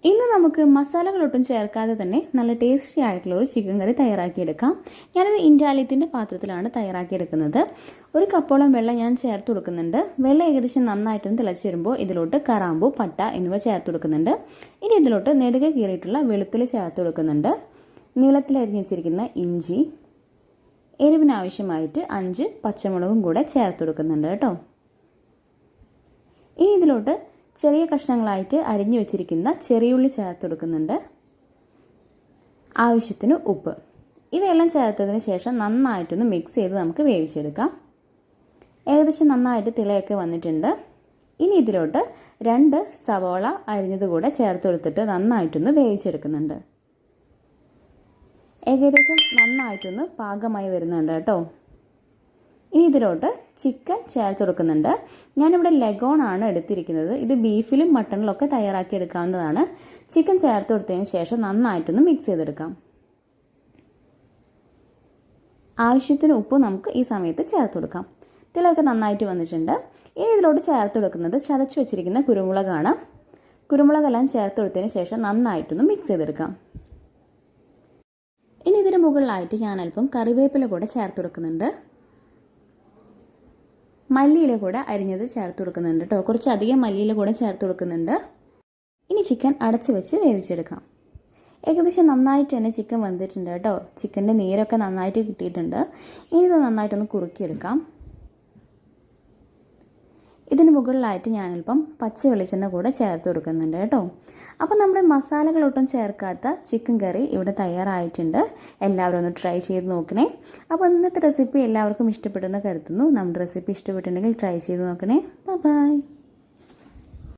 ഇന്ന് നമുക്ക് മസാലകളൊട്ടും ചേർക്കാതെ തന്നെ നല്ല ടേസ്റ്റി ആയിട്ടുള്ള ഒരു ചിക്കൻ കറി തയ്യാറാക്കിയെടുക്കാം. ഞാനത് ഇൻഡാലിയത്തിൻ്റെ പാത്രത്തിലാണ് തയ്യാറാക്കിയെടുക്കുന്നത്. ഒരു കപ്പോളം വെള്ളം ഞാൻ ചേർത്ത് കൊടുക്കുന്നുണ്ട്. വെള്ളം ഏകദേശം നന്നായിട്ടൊന്ന് തിളച്ച് വരുമ്പോൾ ഇതിലോട്ട് കറാമ്പൂ, പട്ട എന്നിവ ചേർത്ത് കൊടുക്കുന്നുണ്ട്. ഇനി ഇതിലോട്ട് നെടുകെ കീറിയിട്ടുള്ള വെളുത്തുള്ളി ചേർത്ത് കൊടുക്കുന്നുണ്ട്. നീളത്തിൽ അരിഞ്ഞു വെച്ചിരിക്കുന്ന ഇഞ്ചി, എരിവിനാവശ്യമായിട്ട് 5 പച്ചമുളകും കൂടെ ചേർത്ത് കൊടുക്കുന്നുണ്ട് കേട്ടോ. ഇനി ഇതിലോട്ട് ചെറിയ കഷ്ണങ്ങളായിട്ട് അരിഞ്ഞു വെച്ചിരിക്കുന്ന ചെറിയുള്ളി ചേർത്ത് കൊടുക്കുന്നുണ്ട്. ആവശ്യത്തിന് ഉപ്പ്. ഇവയെല്ലാം ചേർത്തതിന് ശേഷം നന്നായിട്ടൊന്ന് മിക്സ് ചെയ്ത് നമുക്ക് വേവിച്ചെടുക്കാം. ഏകദേശം നന്നായിട്ട് തിളയൊക്കെ വന്നിട്ടുണ്ട്. ഇനി ഇതിലോട്ട് 2 സവോള അരിഞ്ഞത് കൂടെ ചേർത്ത് കൊടുത്തിട്ട് നന്നായിട്ടൊന്ന് വേവിച്ചെടുക്കുന്നുണ്ട്. ഏകദേശം നന്നായിട്ടൊന്ന് പാകമായി വരുന്നുണ്ട് കേട്ടോ. ഇനി ഇതിലോട്ട് ചിക്കൻ ചേർത്ത് കൊടുക്കുന്നുണ്ട്. ഞാനിവിടെ ലെഗോൺ ആണ് എടുത്തിരിക്കുന്നത്. ഇത് ബീഫിലും മട്ടണിലൊക്കെ തയ്യാറാക്കി എടുക്കാവുന്നതാണ്. ചിക്കൻ ചേർത്ത് കൊടുത്തതിന് ശേഷം നന്നായിട്ടൊന്ന് മിക്സ് ചെയ്തെടുക്കാം. ആവശ്യത്തിന് ഉപ്പ് നമുക്ക് ഈ സമയത്ത് ചേർത്ത് കൊടുക്കാം. ഇതിലൊക്കെ നന്നായിട്ട് വന്നിട്ടുണ്ട്. ഇനി ഇതിലോട്ട് ചേർത്ത് കൊടുക്കുന്നത് ചതച്ച് വെച്ചിരിക്കുന്ന കുരുമുളകാണ്. കുരുമുളകെല്ലാം ചേർത്ത് കൊടുത്തതിന് ശേഷം നന്നായിട്ടൊന്ന് മിക്സ് ചെയ്തെടുക്കാം. ഇനി ഇതിന് മുകളിലായിട്ട് ഞാൻ അല്പം കറിവേപ്പില കൂടെ ചേർത്ത് കൊടുക്കുന്നുണ്ട്. മല്ലിയില കൂടെ അരിഞ്ഞത് ചേർത്ത് കൊടുക്കുന്നുണ്ട് കേട്ടോ. കുറച്ചധികം മല്ലിയില കൂടെ ചേർത്ത് കൊടുക്കുന്നുണ്ട്. ഇനി ചിക്കൻ അടച്ച് വെച്ച് വേവിച്ചെടുക്കാം. ഏകദേശം നന്നായിട്ട് തന്നെ ചിക്കൻ വെന്തിട്ടുണ്ട് കേട്ടോ. ചിക്കൻ്റെ നീരൊക്കെ നന്നായിട്ട് കിട്ടിയിട്ടുണ്ട്. ഇനി ഇത് നന്നായിട്ടൊന്ന് കുറുക്കിയെടുക്കാം. ഇതിന് മുകളിലായിട്ട് ഞാനല്പം പച്ച വെളിച്ചെണ്ണ കൂടെ ചേർത്ത് കൊടുക്കുന്നുണ്ട് കേട്ടോ. അപ്പോൾ നമ്മുടെ മസാലകളൊട്ടും ചേർക്കാത്ത ചിക്കൻ കറി ഇവിടെ തയ്യാറായിട്ടുണ്ട്. എല്ലാവരും ഒന്ന് ട്രൈ ചെയ്ത് നോക്കണേ. അപ്പോൾ ഇന്നത്തെ റെസിപ്പി എല്ലാവർക്കും ഇഷ്ടപ്പെടുമെന്ന് കരുതുന്നു. നമ്മുടെ റെസിപ്പി ഇഷ്ടപ്പെട്ടിട്ടുണ്ടെങ്കിൽ ട്രൈ ചെയ്ത് നോക്കണേ. ബൈ.